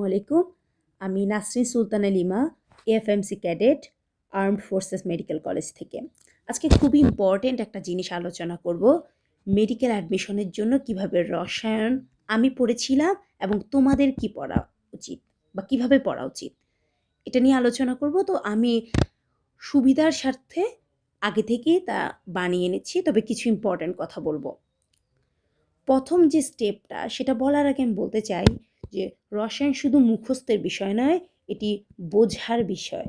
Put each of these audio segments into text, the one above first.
আলাইকুম। আমি Nasrin Sultana lima, AFMC cadet, armed forces medical college থেকে। আজকে খুবই ইম্পর্টেন্ট একটা জিনিস আলোচনা করব। মেডিকেল অ্যাডমিশনের জন্য কিভাবে রসায়ন আমি পড়েছিলাম এবং তোমাদের কি পড়া উচিত বা কিভাবে পড়া উচিত এটা নিয়ে আলোচনা করব। তো আমি সুবিধার স্বার্থে আগে থেকেই তা বানিয়ে নিচ্ছি, তবে কিছু ইম্পর্টেন্ট কথা বলবো। প্রথম যে স্টেপটা সেটা বলার আগে আমি বলতে চাই যে রসায়ন শুধু মুখস্থের বিষয় নয়, এটি বোঝার বিষয়।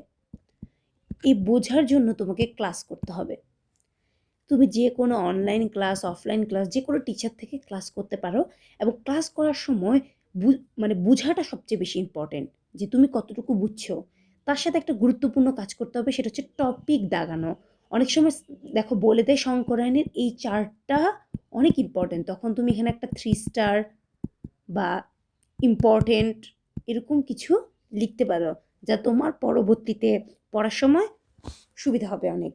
এই বোঝার জন্য তোমাকে ক্লাস করতে হবে। তুমি যে কোনো অনলাইন ক্লাস, অফলাইন ক্লাস, যে কোনো টিচার থেকে ক্লাস করতে পারো, এবং ক্লাস করার সময় বোঝাটা সবচেয়ে বেশি ইম্পর্টেন্ট, যে তুমি কতটুকু বুঝছো। তার সাথে একটা গুরুত্বপূর্ণ কাজ করতে হবে, সেটা হচ্ছে টপিক দাগানো। অনেক সময় দেখো বলে দেয় সংকরায়নের এই চার্টটা অনেক ইম্পর্টেন্ট, তখন তুমি এখানে একটা 3 স্টার বা ইম্পর্টেন্ট এরকম কিছু লিখতে পারো, যা তোমার পরবর্তীতে পড়ার সময় সুবিধা হবে অনেক।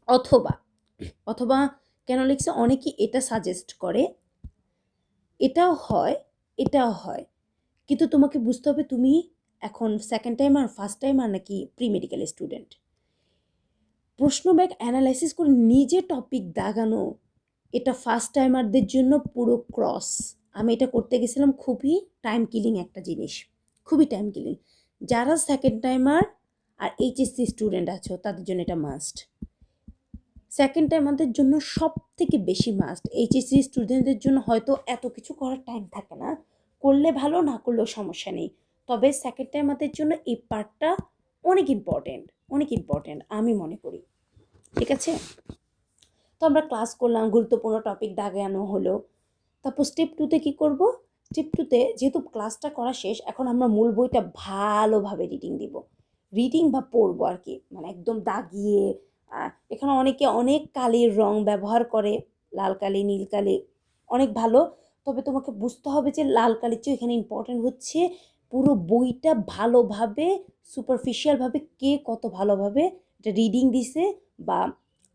অথবা অথবা কেন লিখছে, অনেকেই এটা সাজেস্ট করে, এটাও হয় এটাও হয়, কিন্তু তোমাকে বুঝতে হবে তুমি এখন সেকেন্ড টাইমার, ফার্স্ট টাইমার নাকি প্রি মেডিকেল স্টুডেন্ট। প্রশ্ন ব্যাগ অ্যানালাইসিস করে নিজে টপিক দাগানো, এটা ফার্স্ট টাইমারদের জন্য পুরো ক্রস। আমি এটা করতে গেছিলাম, খুবই টাইম কিলিং একটা জিনিস, খুবই টাইম কিলিং। যারা সেকেন্ড টাইমার আর এইচএসসি স্টুডেন্ট আছো তাদের জন্য এটা মাস্ট। সেকেন্ড টাইমারদের জন্য সব থেকে বেশি মাস্ট। এইচএসসি স্টুডেন্টদের জন্য হয়তো এত কিছু করার টাইম থাকে না, করলে ভালো, না করলেও সমস্যা নেই, তবে সেকেন্ড টাইমারদের জন্য এই পার্টটা অনেক ইম্পর্টেন্ট, অনেক ইম্পর্টেন্ট আমি মনে করি। ঠিক আছে, তো আমরা ক্লাস করলাম, গুরুত্বপূর্ণ টপিক দাগানো হলো। তারপর স্টেপ 2তে কী করব? স্টেপ 2তে যেহেতু ক্লাসটা করা শেষ, এখন আমরা মূল বইটা ভালোভাবে রিডিং দিব, রিডিং বা পড়বো আর কি, মানে একদম দাগিয়ে। এখানে অনেকে অনেক কালির রং ব্যবহার করে, লাল কালি, নীল কালি, অনেক ভালো। তবে তোমাকে বুঝতে হবে যে লাল কালির চেয়ে এখানে ইম্পর্টেন্ট হচ্ছে পুরো বইটা ভালোভাবে, সুপারফিশিয়ালভাবে কে কত ভালোভাবে এটা রিডিং দিছে বা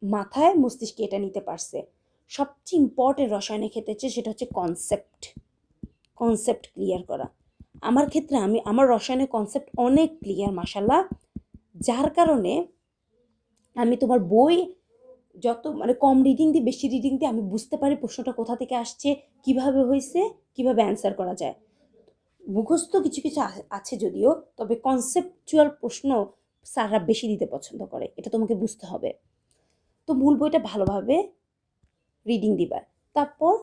মাথায় মস্তিষ্কে এটা নিতে পারছে। সবচেয়ে ইম্পর্টেন্ট রসায়নের ক্ষেত্রে হচ্ছে সেটা হচ্ছে কনসেপ্ট ক্লিয়ার করা। আমার ক্ষেত্রে আমার রসায়নের কনসেপ্ট অনেক ক্লিয়ার মাশাল্লাহ, যার কারণে আমি তোমার বই যত মানে কম রিডিং দিই, বেশি রিডিং দিই, আমি বুঝতে পারি প্রশ্নটা কোথা থেকে আসছে, কিভাবে হয়েছে, কিভাবে অ্যান্সার করা যায়। মুখস্থ কিছু কিছু আছে যদিও, তবে কনসেপচুয়াল প্রশ্ন স্যাররা বেশি দিতে পছন্দ করে, এটা তোমাকে বুঝতে হবে। তো মূল বইটা ভালোভাবে রিডিং দিবা। তারপর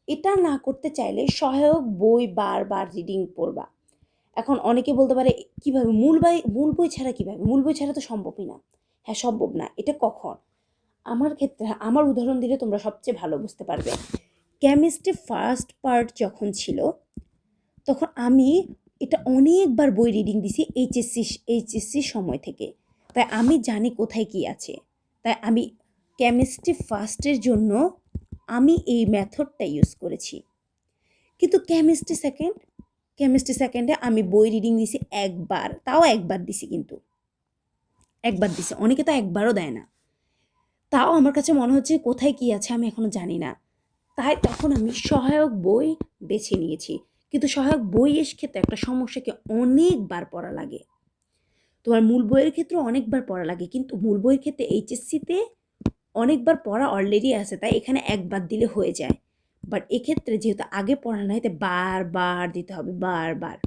এটা না করতে চাইলে সহায়ক বই বারবার রিডিং পড়বা। এখন অনেকে বলতে পারে কিভাবে মূল বই ছাড়া কিভাবে? মূল বই ছাড়া তো সম্ভবই না। হ্যাঁ, সম্ভব না, এটা কখন? আমার ক্ষেত্রে আমার উদাহরণ দিলে তোমরা সবচেয়ে ভালো বুঝতে পারবে। কেমিস্ট্রি ফার্স্ট পার্ট যখন ছিল, তখন আমি এটা অনেকবার বই রিডিং দিছি এইচএসসি সময় থেকে, তাই আমি জানি কোথায় কি আছে। তাই আমি কেমিস্ট্রি ফার্স্টের জন্য আমি এই মেথডটা ইউজ করেছি। কিন্তু কেমিস্ট্রি সেকেন্ডে আমি বই রিডিং দিছি একবার, তাও একবার দিছি, কিন্তু একবার দিছি, অনেকে তো একবারও দেয় না। তাও আমার কাছে মনে হচ্ছে কোথায় কি আছে আমি এখনো জানি না, তাই তখন আমি সহায়ক বই বেছে নিয়েছি। কিন্তু সহায়ক বইয়ের ক্ষেত্রে একটা সমস্যা, কি অনেকবার পড়া লাগে। তোমার মূল বইয়ের ক্ষেত্রে অনেকবার পড়া লাগে, কিন্তু মূল বইয়ের ক্ষেত্রে এইচএসসিতে অনেকবার পড়া অলরেডি আছে, তাই এখানে একবার দিলে হয়ে যায়। বাট এক্ষেত্রে যেহেতু আগে পড়া নাই, তাই বারবার দিতে হবে, বারবার।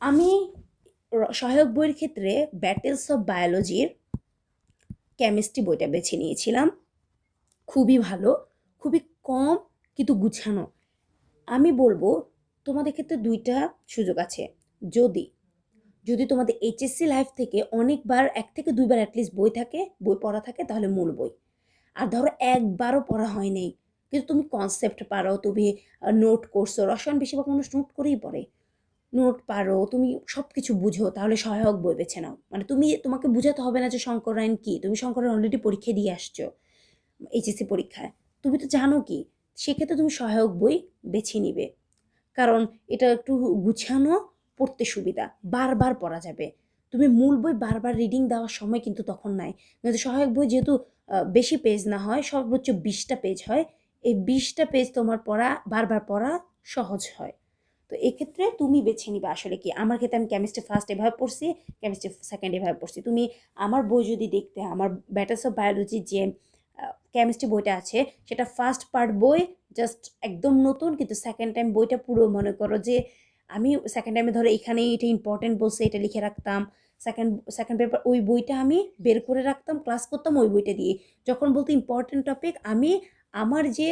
আমি সহায়ক বইয়ের ক্ষেত্রে ব্যাটেলস অফ বায়োলজির কেমিস্ট্রি বইটা বেছে নিয়েছিলাম। খুবই ভালো, খুবই কম কিন্তু গুছানো। আমি বলবো তোমাদের ক্ষেত্রে 2টা সুযোগ আছে। যদি যদি তোমাদের এইচএসসি লাইফ থেকে অনেকবার 1 থেকে 2বার অ্যাটলিস্ট বই পড়া থাকে, তাহলে মূল বই। আর ধরো একবারও পড়া হয় নাই, কিন্তু তুমি কনসেপ্ট পারো, তুমি নোট করছো, রসায়ন বেশিরভাগ মানুষ নোট করেই পড়ে, নোট পারো, তুমি সব কিছু বুঝো, তাহলে সহায়ক বই বেছে নাও। মানে তোমাকে বুঝাতে হবে না যে শঙ্করায়ন কি, তুমি শঙ্করায়ন অলরেডি পরীক্ষা দিয়ে আসছো এইচএসসি পরীক্ষায়, তুমি তো জানো কি। সেক্ষেত্রে তুমি সহায়ক বই বেছে নিবে, কারণ এটা একটু গুছানো, পড়তে সুবিধা, বারবার পড়া যাবে। তুমি মূল বই বারবার রিডিং দেওয়ার সময় কিন্তু তখন নাই, কিন্তু সহায়ক বই যেহেতু বেশি পেজ না হয়, সর্বোচ্চ 20টা পেজ হয়, এই 20টা পেজ তোমার বারবার পড়া সহজ হয়। তো এক্ষেত্রে তুমি বেছে নিবে আসলে কি। আমার ক্ষেত্রে আমি কেমিস্ট্রি ফার্স্ট এভাবে পড়ছি, কেমিস্ট্রি সেকেন্ড এভাবে পড়ছি। তুমি আমার বই যদি দেখতে, আমার ব্যাটার্স অফ বায়োলজি যে কেমিস্ট্রি বইটা আছে, সেটা ফার্স্ট পার্ট বই জাস্ট একদম নতুন, কিন্তু সেকেন্ড টাইম বইটা পুরো মনে করো যে আমি সেকেন্ড টাইমে ধরো এখানে এটা ইম্পর্টেন্ট বলছে, এটা লিখে রাখতাম। সেকেন্ড সেকেন্ড পেপার ওই বইটা আমি বের করে রাখতাম, ক্লাস করতাম ওই বইটা দিয়ে। যখন বলতো ইম্পর্টেন্ট টপিক, আমি আমার যে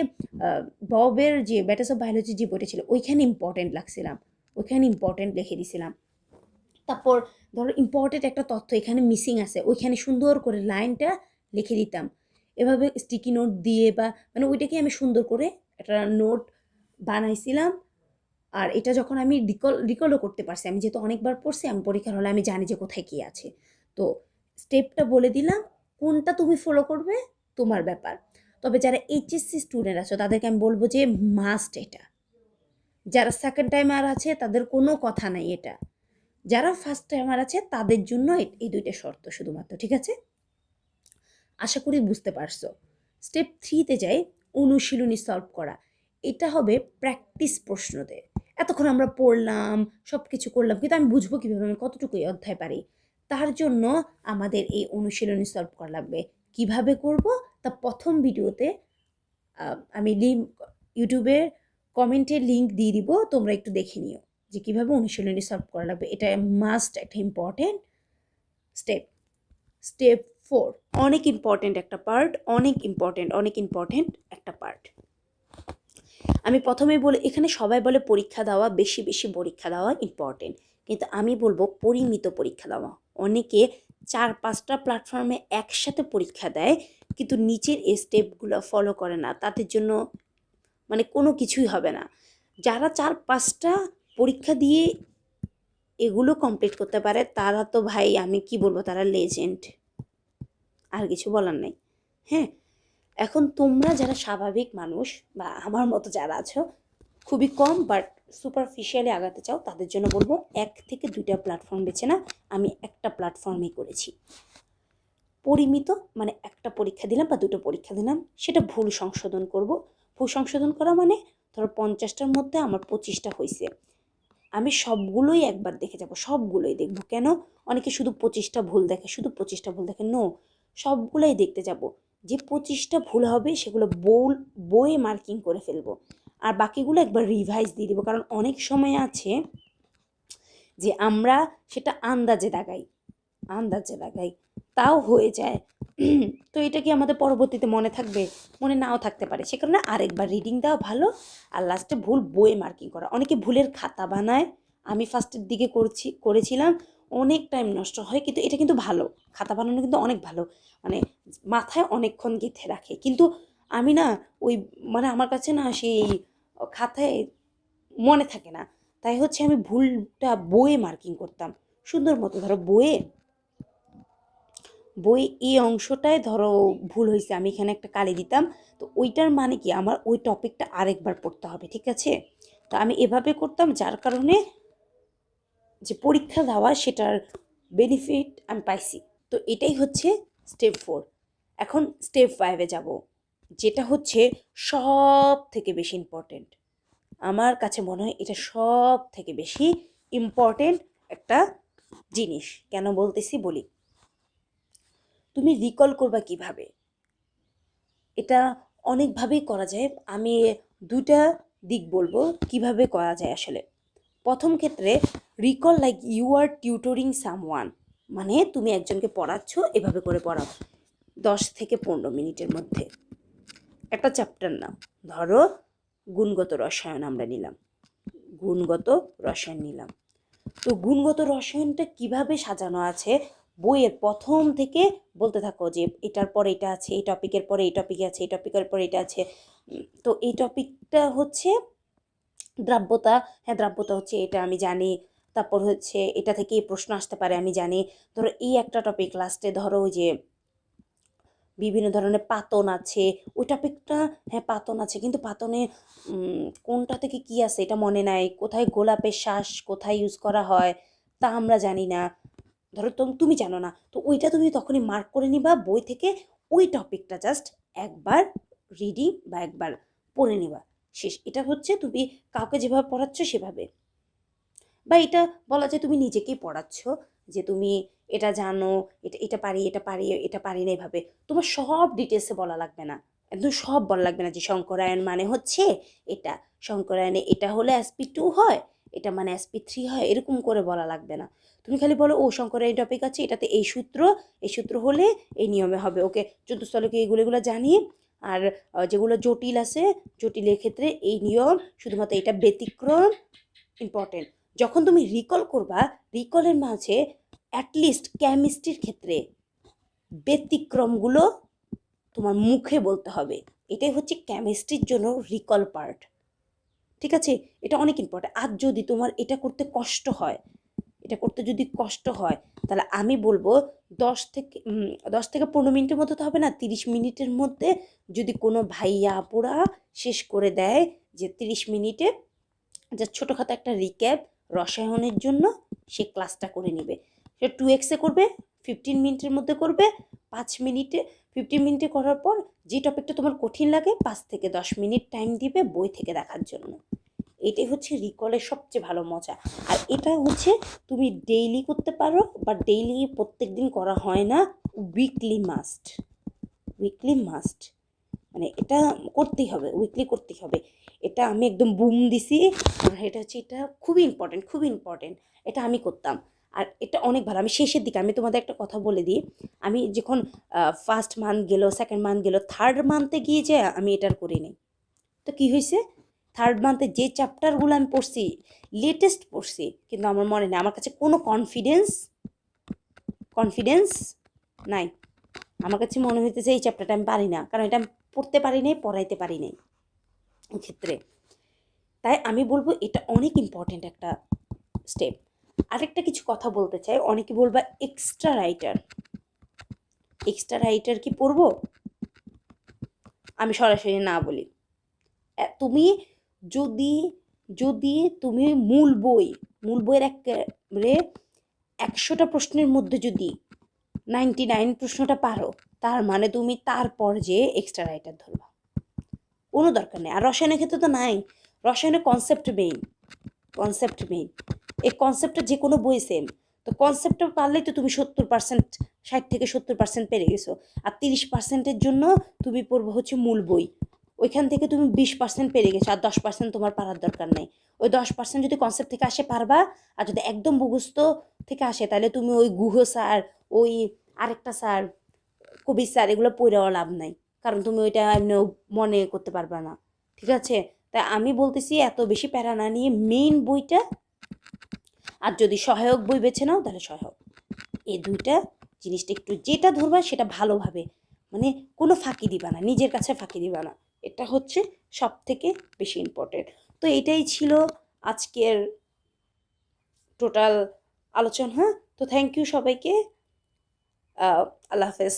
ববের যে ব্যাটার্স অফ বায়োলজি যে বইটা ছিল ওইখানে ইম্পর্টেন্ট লাগছিলাম, ওইখানে ইম্পর্টেন্ট লিখে দিছিলাম। তারপর ধরো ইম্পর্টেন্ট একটা তথ্য এখানে মিসিং আছে, ওইখানে সুন্দর করে লাইনটা লিখে দিতাম। এভাবে স্টিকি নোট দিয়ে বা মানে ওইটাকে আমি সুন্দর করে একটা নোট বানাইছিলাম। আর এটা যখন আমি রিকলও করতে পারছি, আমি যেহেতু অনেকবার পড়ছি, আমি পরীক্ষার হলে আমি জানি যে কোথায় কী আছে। তো স্টেপটা বলে দিলাম, কোনটা তুমি ফলো করবে তোমার ব্যাপার। তবে যারা এইচএসসি স্টুডেন্ট আছো তাদেরকে আমি বলবো যে মাস্ট এটা। যারা সেকেন্ড টাইমার আছে তাদের কোনো কথা নাই এটা। যারা ফার্স্ট টাইমার আছে তাদের জন্য এই দুইটা শর্ত শুধুমাত্র, ঠিক আছে? আশা করি বুঝতে পারছো। স্টেপ 3তে যাই, অনুশীলনী সলভ করা। এটা হবে প্র্যাকটিস প্রশ্নতে। এতক্ষণ আমরা পড়লাম, সব কিছু করলাম, কিন্তু আমি বুঝবো কীভাবে আমি কতটুকু এই অধ্যায় পারি। তার জন্য আমাদের এই অনুশীলনী সলভ করা লাগবে। কিভাবে করব তা প্রথম ভিডিওতে আমি ইউটিউবের কমেন্টের লিঙ্ক দিয়ে দিব, তোমরা একটু দেখে নিও যে কীভাবে অনুশীলনী সলভ করা লাগবে। এটা মাস্ট একটা ইম্পর্টেন্ট স্টেপ। স্টেপ 4 অনেক ইম্পর্টেন্ট একটা পার্ট, অনেক ইম্পর্টেন্ট একটা পার্ট। আমি প্রথমেই বলি, এখানে সবাই বলে পরীক্ষা দেওয়া, বেশি বেশি পরীক্ষা দেওয়া ইম্পর্টেন্ট, কিন্তু আমি বলবো পরিমিত পরীক্ষা দেওয়া। অনেকে 4-5টা প্ল্যাটফর্মে একসাথে পরীক্ষা দেয়, কিন্তু নিচের এই স্টেপগুলো ফলো করে না, তাদের জন্য মানে কোনো কিছুই হবে না। যারা 4-5টা পরীক্ষা দিয়ে এগুলো কমপ্লিট করতে পারে তারা তো ভাই আমি কি বলবো, তারা লেজেন্ড, আর কিছু বলার নেই। হ্যাঁ, এখন তোমরা যারা স্বাভাবিক মানুষ বা আমার মতো যারা আছো, খুবই কম বাট সুপারফিশিয়ালি আগাতে চাও, তাদের জন্য বলবো 1 থেকে 2টা প্ল্যাটফর্ম বেছে না। আমি একটা প্ল্যাটফর্মে করেছি। পরিমিত মানে একটা পরীক্ষা দিলাম বা 2টো পরীক্ষা দিলাম, সেটা ভুল সংশোধন করব। ভুল সংশোধন করা মানে ধরো 50টার মধ্যে আমার 25টা হয়েছে, আমি সবগুলোই একবার দেখে যাব, সবগুলোই দেখব। কেন? অনেকে শুধু 25টা ভুল দেখে, শুধু 25টা ভুল দেখে, নো, সবগুলোই দেখতে যাব। যে 25টা ভুল হবে সেগুলো বইয়ে মার্কিং করে ফেলবো, আর বাকিগুলো একবার রিভাইজ দিয়ে দিব। কারণ অনেক সময় আছে যে আমরা সেটা আন্দাজে দাগাই, তাও হয়ে যায়। তো এটা কি আমাদের পরবর্তীতে মনে থাকবে? মনে নাও থাকতে পারে। সে কারণে আরেকবার রিডিং দেওয়া ভালো, আর লাস্টে ভুল বইয়ে মার্কিং করা। অনেকে ভুলের খাতা বানায়, আমি ফার্স্টের দিকে করেছিলাম, অনেক টাইম নষ্ট হয়, কিন্তু এটা কিন্তু ভালো, খাতা বানানো কিন্তু অনেক ভালো, মানে মাথায় অনেকক্ষণ গেঁথে রাখে। কিন্তু আমি না ওই মানে আমার কাছে না সেই খাতায় মনে থাকে না, তাই হচ্ছে আমি ভুলটা বইয়ে মার্কিং করতাম সুন্দর মতো। ধরো বই এই অংশটায় ধরো ভুল হয়েছে, আমি এখানে একটা কালি দিতাম, তো ওইটার মানে কি আমার ওই টপিকটা আরেকবার পড়তে হবে, ঠিক আছে? তো আমি এভাবে করতাম, যার কারণে যে পরীক্ষা দেওয়া সেটার বেনিফিট আমি পাইছি। তো এটাই হচ্ছে স্টেপ 4। এখন স্টেপ 5-এ যাব, যেটা হচ্ছে সব থেকে বেশি ইম্পর্টেন্ট। আমার কাছে মনে হয় এটা সব থেকে বেশি ইম্পর্টেন্ট একটা জিনিস। কেন বলতেছি বলি। তুমি রিকল করবা কিভাবে? এটা অনেকভাবেই করা যায়। আমি 2টা দিক বলবো কিভাবে করা যায় আসলে। প্রথম ক্ষেত্রে recall like you are tutoring someone, মানে তুমি একজনকে পড়াচ্ছ, এভাবে করে পড়াও 10 থেকে 15 মিনিটের মধ্যে। একটা চ্যাপ্টার নাও, ধরো গুণগত রসায়ন আমরা নিলাম, তো গুণগত রসায়নটা কিভাবে সাজানো আছে বইয়ের প্রথম থেকে বলতে থাকো যে এটার পরে এটা আছে, এই টপিকের পরে এই টপিক আছে, এই টপিকের পরে এটা আছে। তো এই টপিকটা হচ্ছে দ্রাব্যতা, হ্যাঁ দ্রাব্যতা হচ্ছে এটা আমি জানি, তারপর হচ্ছে এটা থেকে এই প্রশ্ন আসতে পারে আমি জানি। ধরো এই একটা টপিক, লাস্টে ধরো ওই যে বিভিন্ন ধরনের পাতন আছে, ওই টপিকটা, হ্যাঁ পাতন আছে, কিন্তু পাতনে কোনটা থেকে কি আছে এটা মনে নাই, কোথায় গোলাপের শ্বাস কোথায় ইউজ করা হয় তা আমরা জানি না, ধরো তুমি জানো না, তো ওইটা তুমি তখনই মার্ক করে নিবা বই থেকে। ওই টপিকটা জাস্ট একবার রিডিং বা একবার পড়ে নিবা, শেষ। এটা হচ্ছে তুমি কাউকে যেভাবে পড়াচ্ছ সেভাবে। বা এটা বলা যায় তুমি নিজেকেই পড়াচ্ছ যে তুমি এটা জানো, এটা এটা পারি, এটা পারি, এটা পারি না, এভাবে তোমার সব ডিটেলসে বলা লাগবে না, একদম সব বলা লাগবে না যে শঙ্করায়ন মানে হচ্ছে এটা, শঙ্করায়নে এটা হলে SP2 হয়, এটা মানে SP3 হয়, এরকম করে বলা লাগবে না। তুমি খালি বলো ও শঙ্করায়ন টপিক আছে, এটাতে এই সূত্র, এই সূত্র হলে এই নিয়মে হবে, ওকে চতুস্তলকে এগুলো এগুলো জানি। আর যেগুলো জটিল আছে, জটিলের ক্ষেত্রে এই নিয়ম, শুধুমাত্র এটা ব্যতিক্রম ইম্পর্টেন্ট। যখন তুমি রিকল করবা, রিকলের মাঝে অ্যাটলিস্ট কেমিস্ট্রির ক্ষেত্রে ব্যতিক্রমগুলো তোমার মুখে বলতে হবে। এটাই হচ্ছে কেমিস্ট্রির জন্য রিকল পার্ট, ঠিক আছে? এটা অনেক ইম্পর্টেন্ট। আর যদি তোমার এটা করতে কষ্ট হয়, এটা করতে যদি কষ্ট হয়, তাহলে আমি বলবো 10 থেকে 15 মিনিটের মধ্যে তো হবে না, 30 মিনিটের মধ্যে যদি কোনো ভাইয়া আপুরা শেষ করে দেয় যে 30 মিনিটে যা ছোটোখাটো একটা রিক্যাপ রসায়নের জন্য, সে ক্লাসটা করে নেবে। সে 2x করবে, 15 মিনিটের মধ্যে করবে, 5 মিনিটে, 15 মিনিটে করার পর যে টপিকটা তোমার কঠিন লাগে 5 থেকে 10 মিনিট টাইম দিবে বই থেকে দেখার জন্য। এটাই হচ্ছে রিকলের সবচেয়ে ভালো মজা। আর এটা হচ্ছে তুমি ডেইলি করতে পারো, বা ডেইলি প্রত্যেক দিন করা হয় না, উইকলি মাস্ট, উইকলি মাস্ট, মানে এটা করতেই হবে, উইকলি করতেই হবে। এটা আমি একদম বুম দিছি, আর এটা হচ্ছে, এটা খুবই ইম্পর্টেন্ট, খুবই ইম্পর্টেন্ট। এটা আমি করতাম, আর এটা অনেক ভালো। আমি শেষের দিকে, আমি তোমাদের একটা কথা বলে দিই, আমি যখন ফার্স্ট মান্থ গেল, সেকেন্ড মান্থ গেল, থার্ড মান্থে গিয়ে যে আমি এটার করি নি, তো কী হয়েছে, থার্ড মান্থে যে চ্যাপ্টারগুলো আমি পড়ছি, লেটেস্ট পড়ছি, কিন্তু আমার মনে নেই, আমার কাছে কোনো কনফিডেন্স নাই। আমার কাছে মনে হইতেছে এই চ্যাপ্টারটা আমি পারি না, কারণ এটা আমি পড়তে পারি নাই, পড়াইতে পারি নাই ক্ষেত্রে। তাই আমি বলবো এটা অনেক ইম্পর্টেন্ট একটা স্টেপ। আরেকটা কিছু কথা বলতে চাই, অনেকে বলবা এক্সট্রা রাইটার কি পড়বো? আমি সরাসরি না বলি। তুমি যদি যদি তুমি মূল বইয়ের একেবারে 100টা প্রশ্নের মধ্যে যদি 99 প্রশ্নটা পারো, তার মানে তুমি তারপর যে এক্সট্রা রাইটার ধরবা, কোনো দরকার নেই। আর রসায়নের ক্ষেত্রে তো নাই, রসায়নের কনসেপ্ট মেইন, এই কনসেপ্টটা যে কোনো বই সেম, তো কনসেপ্টটা পারলেই তো তুমি 70%, 60 থেকে 70% পেরে গেছো। আর 30%-এর জন্য তুমি পড়বো হচ্ছে মূল বই, ওইখান থেকে তুমি 20% পেরে গেছো, আর 10% তোমার পারার দরকার নেই। ওই 10% যদি কনসেপ্ট থেকে আসে পারবা, আর যদি একদম মুখস্থ থেকে আসে, তাহলে তুমি ওই গুহ স্যার, ওই আরেকটা স্যার, কবির স্যার, এগুলো পড়েও লাভ নাই, কারণ তুমি ওইটা এমনিও মনে করতে পারবা না, ঠিক আছে? তাই আমি বলতেছি এত বেশি প্যারা না নিয়ে মেইন বইটা, আর যদি সহায়ক বই বেছে নাও তাহলে সহায়ক, এই দুইটা জিনিসটা একটু যেটা ধরবা সেটা ভালোভাবে, মানে কোনো ফাঁকি দিবা না, নিজের কাছে ফাঁকি দিবা না, এটা হচ্ছে সব থেকে বেশি ইম্পর্টেন্ট। তো এটাই ছিল আজকের টোটাল আলোচনা। হ্যাঁ, তো থ্যাংক ইউ সবাইকে, আল্লাহ হাফেজ।